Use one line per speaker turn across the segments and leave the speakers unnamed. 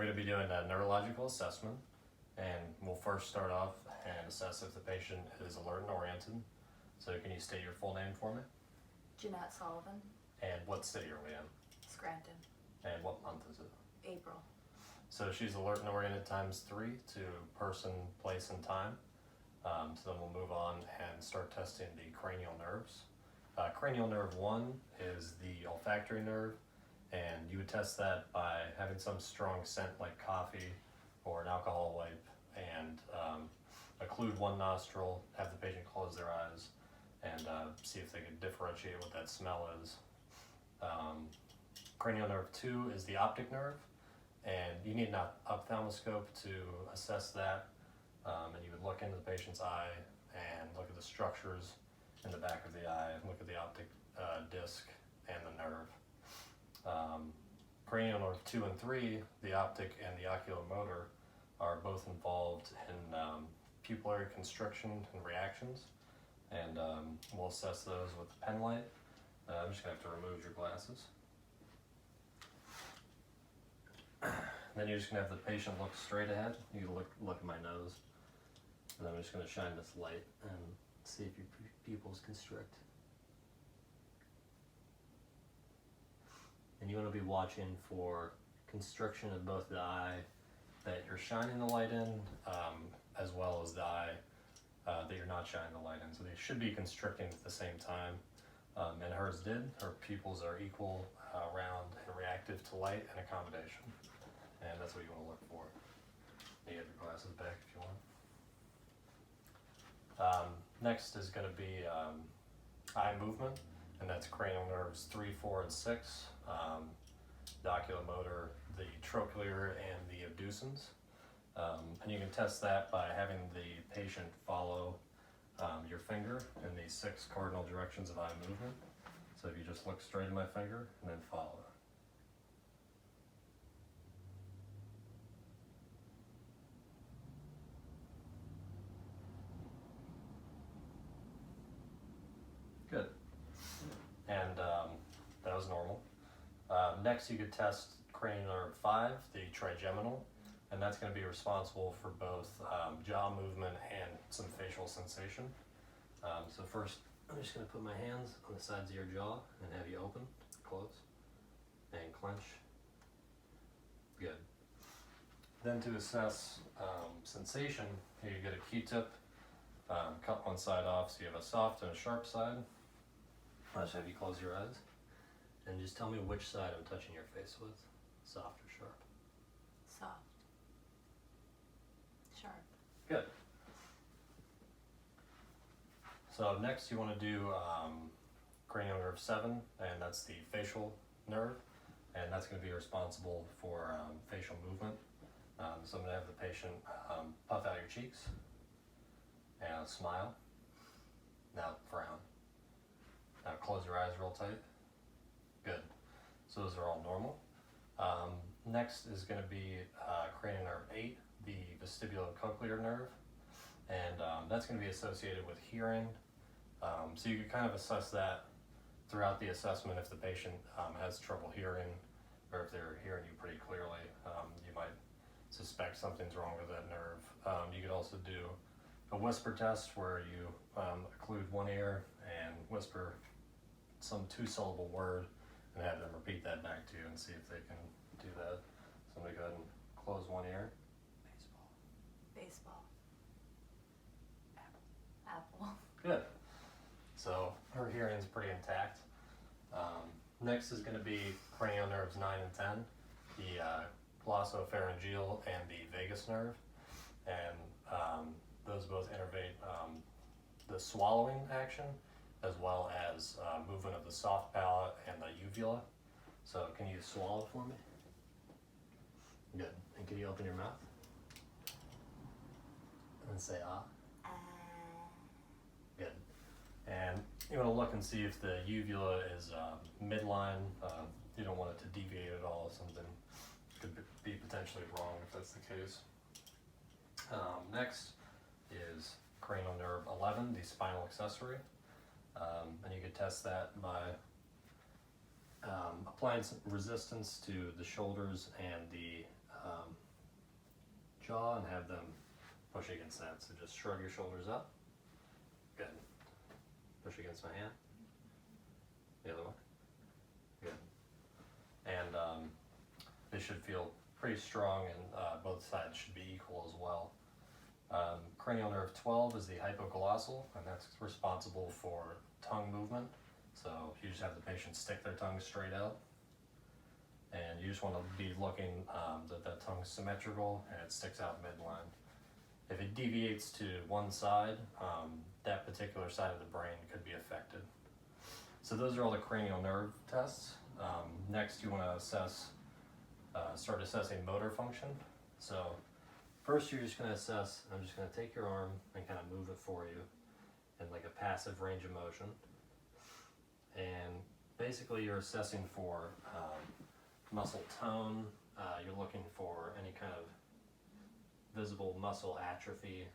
We're going to be doing a neurological assessment, and we'll first start off and assess if the patient is alert and oriented. So can you state your full name for me?
Jeanette Sullivan,
And what city are we in?
Scranton,
And what month is it?
April.
So she's alert and oriented times 3 to person, place, and time. So then we'll move on and start testing the cranial nerves. Cranial nerve 1 is the olfactory nerve, and you would test that by having some strong scent like coffee or an alcohol wipe, and occlude one nostril, have the patient close their eyes, and see if they can differentiate what that smell is. Cranial nerve 2 is the optic nerve, and you need an ophthalmoscope to assess that. And you would look into the patient's eye and look at the structures in the back of the eye, and look at the optic disc and the nerve. Cranial nerve 2 and 3, the optic and the oculomotor, are both involved in pupillary constriction and reactions, and we'll assess those with the pen light. I'm just going to have to remove your glasses. Then you're just going to have the patient look straight ahead. You can look at my nose. And then I'm just going to shine this light and see if your pupils constrict. And you want to be watching for constriction of both the eye that you're shining the light in, as well as the eye that you're not shining the light in. So they should be constricting at the same time. And hers did. Her pupils are equal, round, and reactive to light and accommodation. And that's what you want to look for. You have your glasses back if you want. Next is going to be eye movement, and that's cranial nerves 3, 4, and 6, the oculomotor, the trochlear, and the abducens. And you can test that by having the patient follow your finger in the 6 cardinal directions of eye movement. So if you just look straight at my finger and then follow it. Good. And that was normal. Next, you could test cranial nerve 5, the trigeminal, and that's going to be responsible for both jaw movement and some facial sensation. So first, I'm just going to put my hands on the sides of your jaw and have you open, close, and clench. Good. Then to assess sensation, here you get a Q-tip, cut one side off so you have a soft and a sharp side. I'll just have you close your eyes and just tell me which side I'm touching your face with, soft or sharp.
Soft. Sharp.
Good. So next you want to do cranial nerve 7, and that's the facial nerve, and that's going to be responsible for facial movement. So I'm going to have the patient puff out your cheeks and smile. Now frown. Now close your eyes real tight. Good. So those are all normal. Next is going to be cranial nerve 8, the vestibulocochlear nerve, and that's going to be associated with hearing. So you can kind of assess that throughout the assessment. If the patient has trouble hearing, or if they're hearing you pretty clearly, you might suspect something's wrong with that nerve. You could also do a whisper test where you occlude one ear and whisper some 2-syllable word and have them repeat that back to you and see if they can do that. So I'm going to go ahead and close one ear.
Baseball. Apple.
Good. So her hearing is pretty intact. Next is going to be cranial nerves 9 and 10, the glossopharyngeal and the vagus nerve, and those both innervate the swallowing action, as well as movement of the soft palate and the uvula. So can you swallow for me? Good. And can you open your mouth? And say ah. Good. And you want to look and see if the uvula is midline. You don't want it to deviate at all. Something could be potentially wrong if that's the case. Next is cranial nerve 11, the spinal accessory. And you could test that by applying some resistance to the shoulders and the jaw and have them push against that. So just shrug your shoulders up. Good. Push against my hand. The other one. Good. And they should feel pretty strong, and both sides should be equal as well. Cranial nerve 12 is the hypoglossal, and that's responsible for tongue movement. So you just have the patient stick their tongue straight out, and you just want to be looking that the tongue's symmetrical and it sticks out midline. If it deviates to one side, that particular side of the brain could be affected. So those are all the cranial nerve tests. Next, you want to start assessing motor function. So first, you're just going to assess. I'm just going to take your arm and kind of move it for you in like a passive range of motion. And basically, you're assessing for muscle tone. You're looking for any kind of visible muscle atrophy,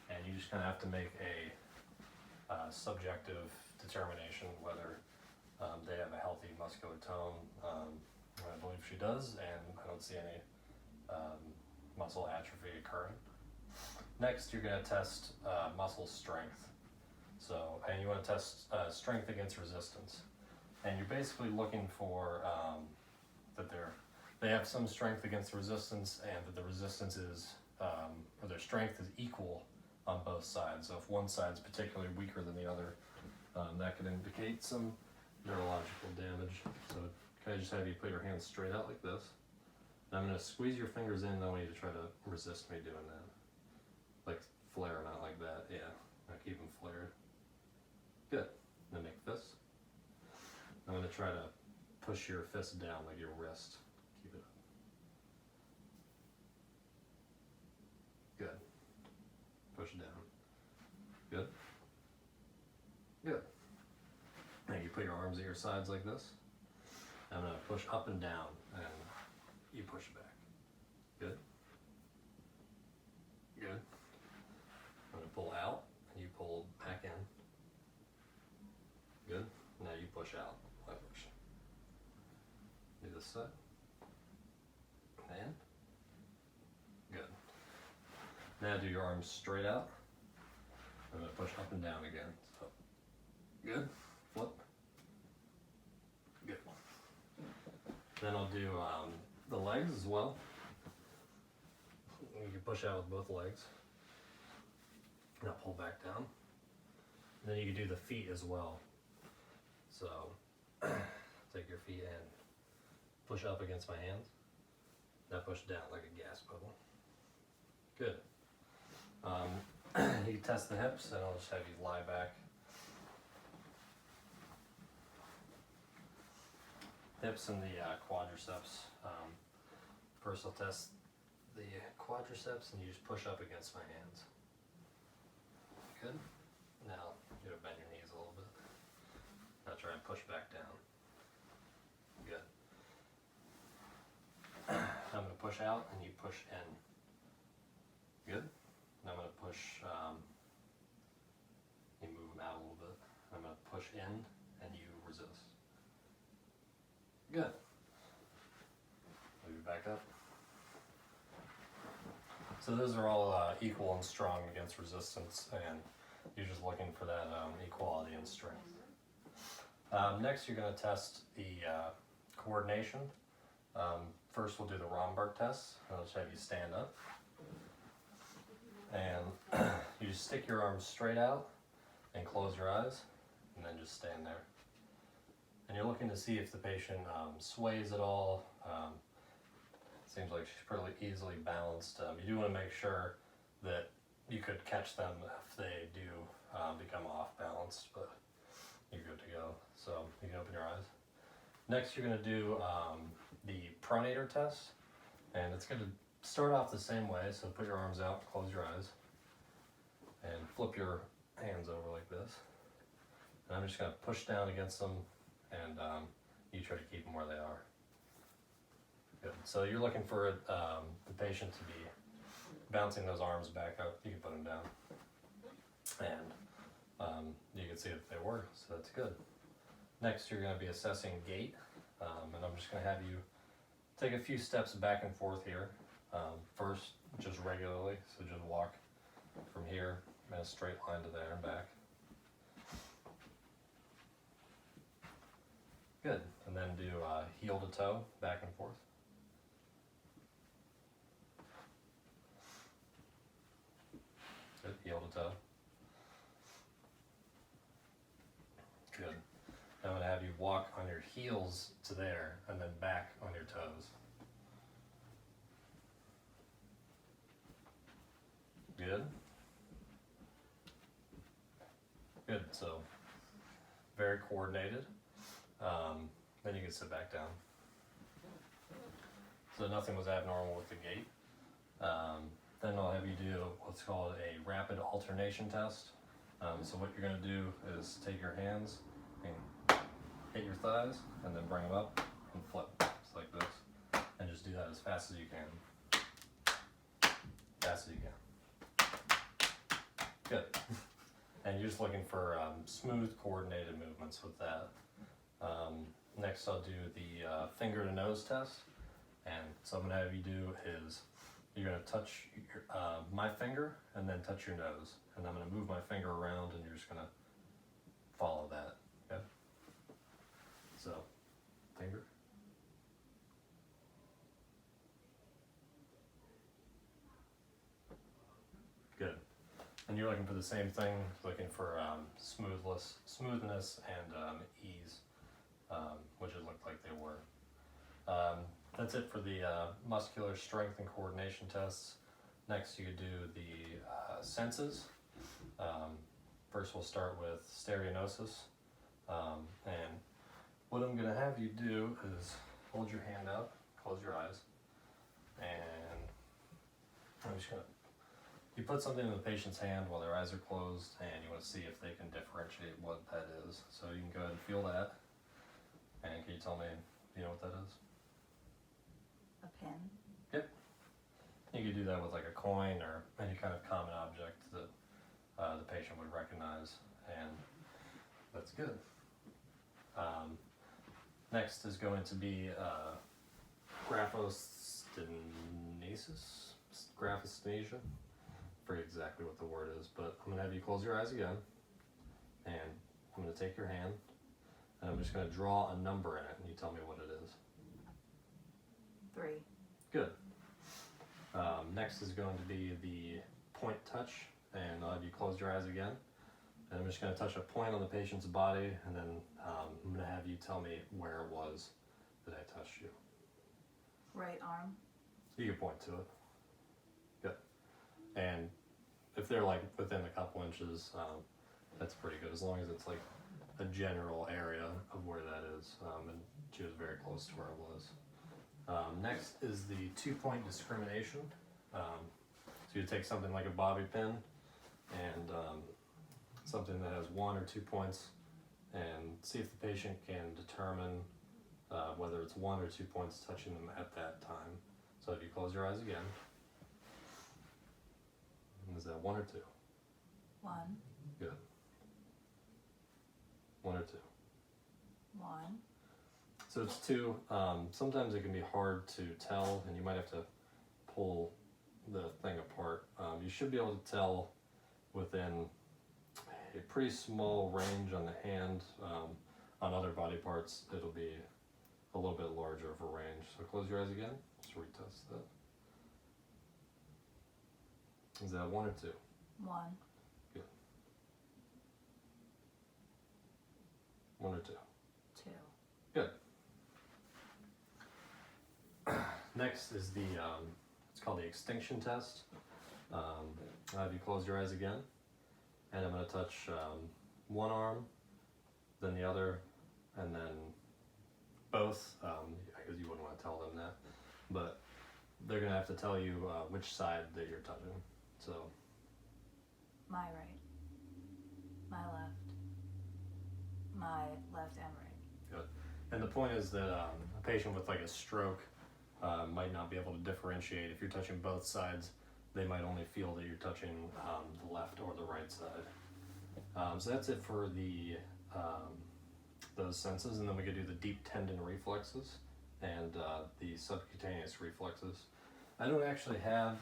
and you just kind of have to make a subjective determination whether they have a healthy muscular tone. I believe she does, and I don't see any muscle atrophy occurring. Next, you're going to test muscle strength. So, and you want to test strength against resistance, and you're basically looking for that they have some strength against resistance, and that the resistance is or their strength is equal on both sides. So if one side's particularly weaker than the other, that could indicate some neurological damage. So can I just have you put your hands straight out like this? And I'm going to squeeze your fingers in. I want you to try to resist me doing that. Like flare, not like that. Yeah, now keep them flared. Good. Then make fists. I'm going to try to push your fist down like your wrist. Keep it up. Good. Push it down. Good. Good. Now you put your arms at your sides like this. I'm going to push up and down, and you push back. Good. Good. I'm going to pull out, and you pull back in. Good. Now you push out. I push. Do this side. And. Good. Now do your arms straight out. I'm going to push up and down again. So. Good. Flip. Good. Then I'll do the legs as well. You can push out with both legs. And I'll pull back down. And then you can do the feet as well. So take your feet and push up against my hands. Now push down like a gas bubble. Good. You can test the hips, and I'll just have you lie back. Hips and the quadriceps. First I'll test the quadriceps, and you just push up against my hands. Good. Now you're gonna bend your knees a little bit. Now try and push back down. Good. I'm gonna push out, and you push in. Good. And I'm gonna push. You move them out a little bit. I'm gonna push in, and you resist. Good. Move back up. So those are all equal and strong against resistance, and you're just looking for that equality and strength. Next, you're going to test the coordination. First, we'll do the Romberg test. I'll just have you stand up, and you just stick your arms straight out and close your eyes, and then just stand there. And you're looking to see if the patient sways at all. Seems like she's pretty easily balanced. You do want to make sure that you could catch them if they do become off balanced, but you're good to go. So you can open your eyes. Next, you're going to do the pronator test, and it's going to start off the same way. So put your arms out, close your eyes, and flip your hands over like this. And I'm just going to push down against them, and you try to keep them where they are. Good. So you're looking for the patient to be bouncing those arms back up. You can put them down, and you can see that they work, so that's good. Next, you're going to be assessing gait, and I'm just going to have you take a few steps back and forth here. First, just regularly, so just walk from here in a straight line to there and back. Good, and then do heel to toe, back and forth. Good, heel to toe. Good. Now I'm going to have you walk on your heels to there and then back on your toes. Good. Good, so very coordinated. Then you can sit back down. So nothing was abnormal with the gait. Then I'll have you do what's called a rapid alternation test. So what you're going to do is take your hands and hit your thighs and then bring them up and flip, just like this. And just do that as fast as you can. Fast as you can. Good. And you're just looking for smooth, coordinated movements with that. Next I'll do the finger to nose test. And so I'm going to have you do is, you're going to touch your, my finger and then touch your nose. And I'm going to move my finger around and you're just going to follow that. Okay? So, finger. Good. And you're looking for the same thing, looking for smoothness and ease, which it looked like they were. That's it for the muscular strength and coordination tests. Next, you could do the senses. First, we'll start with stereognosis. And what I'm going to have you do is hold your hand out, close your eyes, and I'm just going to, you put something in the patient's hand while their eyes are closed, and you want to see if they can differentiate what that is. So you can go ahead and feel that. And can you tell me, you know what that is?
A pin.
Yep. You could do that with like a coin or any kind of common object that the patient would recognize, and that's good. Next is going to be graphosthesia. I forget exactly what the word is, but I'm going to have you close your eyes again, and I'm going to take your hand, and I'm just going to draw a number in it, and you tell me what it is.
3.
Good. Next is going to be the point touch, and I'll have you close your eyes again. And I'm just going to touch a point on the patient's body, and then I'm going to have you tell me where it was that I touched you.
Right arm.
You can point to it. Good. And if they're like within a couple inches, that's pretty good, as long as it's like a general area of where that is. And she was very close to where it was. Next is the 2-point discrimination. So you take something like a bobby pin and something that has 1 or 2 points, and see if the patient can determine whether it's 1 or 2 points touching them at that time. So if you close your eyes again, is that 1 or 2?
1.
Good. 1 or 2?
1.
So it's 2. Sometimes it can be hard to tell, and you might have to pull the thing apart. You should be able to tell within a pretty small range on the hand. On other body parts, it'll be a little bit larger of a range. So close your eyes again. Just retest that. Is that 1 or 2?
1.
Good. 1 or 2?
2.
Good. Next is the, it's called the extinction test. I'll have you close your eyes again, and I'm going to touch one arm, then the other, and then both. I guess you wouldn't want to tell them that, but they're going to have to tell you which side that you're touching. So,
My right. My left. My left and right.
good. And the point is that a patient with like a stroke might not be able to differentiate. If you're touching both sides, they might only feel that you're touching the left or the right side. So that's it for the those senses, and then we could do the deep tendon reflexes. and the subcutaneous reflexes. I don't actually have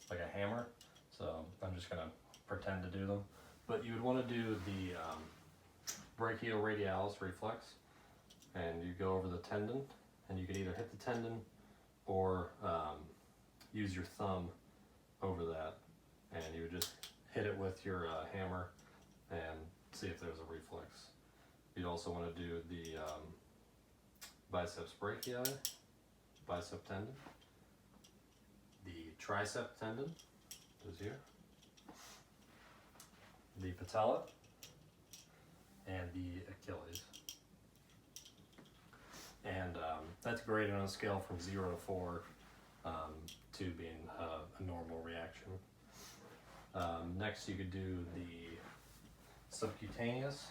like a hammer, so I'm just gonna pretend to do them. But you would want to do the brachioradialis reflex, and you go over the tendon, and you can either hit the tendon or use your thumb over that, and you would just hit it with your hammer and see if there's a reflex. You'd also want to do the biceps brachii, bicep tendon, the tricep tendon is here, the patella, and the Achilles. And that's graded on a scale from 0 to 4, to being a normal reaction. Next you could do the subcutaneous,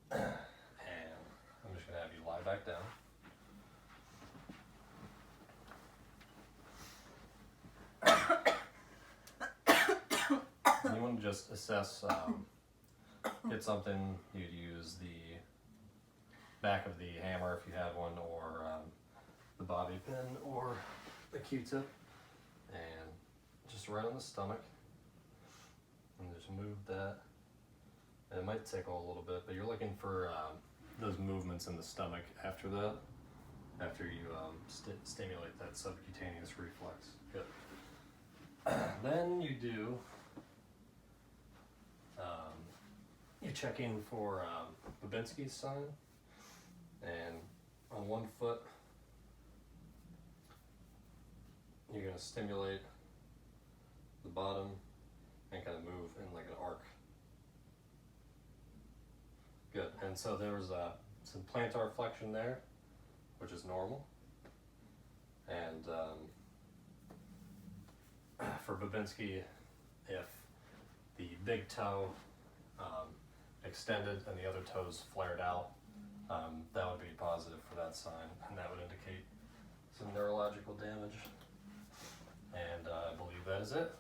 and I'm just going to have you lie back down. And you want to just assess, get something, you'd use the back of the hammer if you have one, or the bobby pin, or a Q-tip, and just right on the stomach, and just move that. And it might tickle a little bit, but you're looking for those movements in the stomach after that, after you stimulate that subcutaneous reflex. Good. Then you do, you check in for Babinski's sign, and on one foot, you're going to stimulate the bottom and kind of move in like an arc. Good. And so there was some plantar flexion there, which is normal. And for Babinski, if the big toe extended and the other toes flared out, that would be positive for that sign, and that would indicate some neurological damage. And I believe that is it.